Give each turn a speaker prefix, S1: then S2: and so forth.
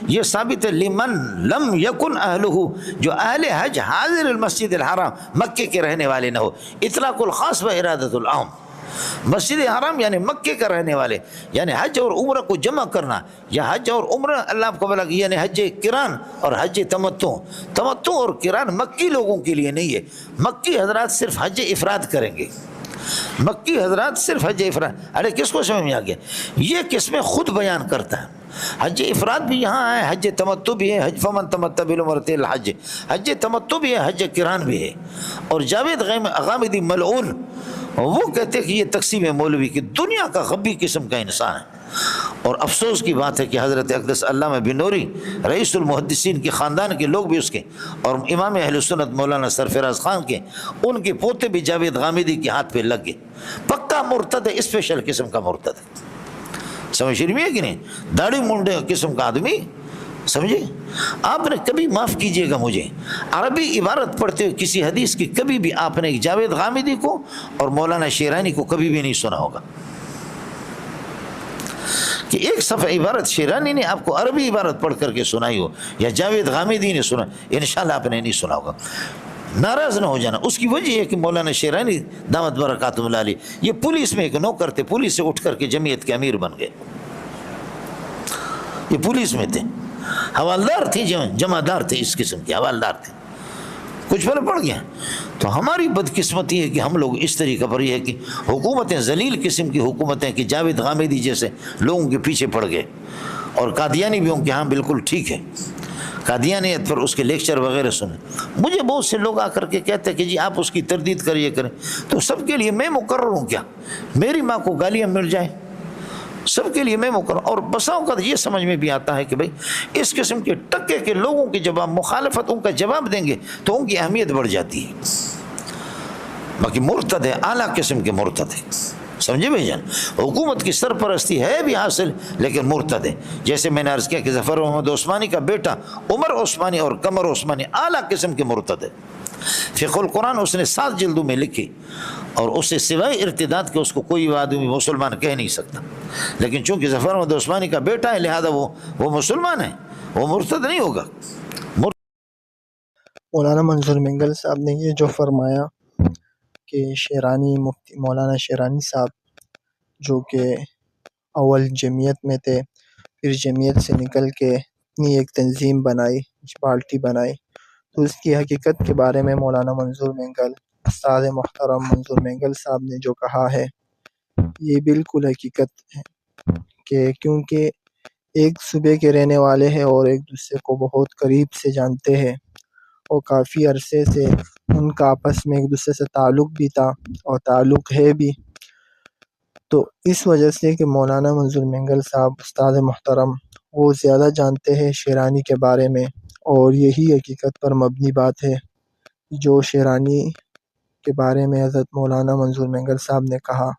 S1: یہ ثابت ہے لمن لم یکن اہلہ، جو اہل حج حاضر المسجد الحرام مکے کے رہنے والے نہ ہو، اطلاق الخاص و ارادۃ العام، مسجد حرام یعنی مکے کا رہنے والے، یعنی حج اور عمرہ کو جمع کرنا، یا حج اور عمرہ اللہ آپ کو بلا یعنی حج قران اور حج تمتع اور قران مکی لوگوں کے لیے نہیں ہے، مکی حضرات صرف حج افراد کریں گے، مکی حضرات صرف حج افراد۔ ارے کس کو سمجھ میں آ گیا؟ یہ قسمیں خود بیان کرتا ہے، حج افراد بھی یہاں ہے، حج تمتع بھی ہے، حج فمن تمتع بالعمرۃ الی الحج، حج تمتع بھی ہے، حج قران بھی ہے۔ اور جاوید غامدی ملعون وہ کہتے ہیں کہ یہ تقسیم مولوی کی، دنیا کا غبی قسم کا انسان ہے۔ اور افسوس کی بات ہے کہ حضرت اقدس علامہ بنوری رئیس المحدثین کے خاندان کے لوگ بھی اس کے، اور امام اہل سنت مولانا سرفراز خان کے، ان کے پوتے بھی جاوید غامدی کے ہاتھ پہ لگ گئے، پکا مرتد ہے، اسپیشل قسم کا مرتد ہے، سمجھ رہی ہے کہ نہیں؟ داڑھی منڈے قسم کا آدمی، سمجھے؟ آپ نے کبھی معاف کیجئے گا مجھے، عربی عبارت پڑھتے ہوئے کسی حدیث کی کبھی بھی آپ نے جاوید غامدی کو اور مولانا شیرانی کو کبھی بھی نہیں سنا ہوگا کہ ایک صفحہ عبارت شیرانی نے آپ کو عربی عبارت پڑھ کر کے سنائی ہو، یا جاوید غامدی نے سنا، انشاءاللہ آپ نے نہیں سنا ہوگا۔ ناراض نہ ہو جانا، اس کی وجہ ہے کہ مولانا شیرانی دامت برکاتہ اللہ علیہ یہ پولیس میں ایک نوکر تھے، پولیس سے اٹھ کر کے جمعیت کے امیر بن گئے، یہ پولیس میں تھے، حوالدار تھے، جمعدار تھے، اس قسم کے حوالدار تھے، کچھ فرق پڑ گیا۔ تو ہماری بدقسمتی ہے کہ ہم لوگ اس طریقہ پر یہ ہے کہ حکومتیں ذلیل قسم کی حکومتیں کہ جاوید غامدی جیسے لوگوں کے پیچھے پڑ گئے، اور قادیانی بھی ہوں کہ ہاں بالکل ٹھیک ہے، قادیانیت پر اس کے لیکچر وغیرہ سنے۔ مجھے بہت سے لوگ آ کر کے کہتے ہیں کہ جی آپ اس کی تردید کریے کریں، تو سب کے لیے میں مقرر ہوں کیا؟ میری ماں کو گالیاں مل جائیں، سب کے لیے میں مقرر۔ اور بسا اوقات یہ سمجھ میں بھی آتا ہے کہ بھئی اس قسم کے ٹکے کے لوگوں کی جب آپ مخالفت ان کا جواب دیں گے تو ان کی اہمیت بڑھ جاتی ہے، باقی مرتد ہے، اعلیٰ قسم کے مرتد ہے، سمجھے بھائی جان؟ حکومت کی سرپرستی ہے بھی حاصل لیکن مرتد ہے، جیسے میں نے عرض کیا کہ ظفر محمد عثمانی کا بیٹا عمر عثمانی اور قمر عثمانی اعلیٰ قسم کے مرتد ہے۔ فقہ القرآن اس نے 7 جلدوں میں لکھی، اور اس سے سوائے ارتداد کے اس کو کوئی آدمی مسلمان کہہ نہیں سکتا، لیکن چونکہ ظفر محمد عثمانی کا بیٹا ہے لہذا وہ مسلمان ہے، وہ مرتد نہیں ہوگا۔
S2: مولانا منظور منگل صاحب نے یہ جو فرمایا کہ شیرانی مفتی مولانا شیرانی صاحب جو کہ اول جمعیت میں تھے، پھر جمعیت سے نکل کے اپنی ایک تنظیم بنائی، پارٹی بنائی، تو اس کی حقیقت کے بارے میں مولانا منظور منگل، استاد محترم منظور منگل صاحب نے جو کہا ہے یہ بالکل حقیقت ہے، کہ کیونکہ ایک صوبے کے رہنے والے ہیں اور ایک دوسرے کو بہت قریب سے جانتے ہیں، اور کافی عرصے سے ان کا آپس میں ایک دوسرے سے تعلق بھی تھا اور تعلق ہے بھی، تو اس وجہ سے کہ مولانا منظور منگل صاحب استاد محترم وہ زیادہ جانتے ہیں شیرانی کے بارے میں، اور یہی حقیقت پر مبنی بات ہے جو شیرانی کے بارے میں حضرت مولانا منظور منگل صاحب نے کہا۔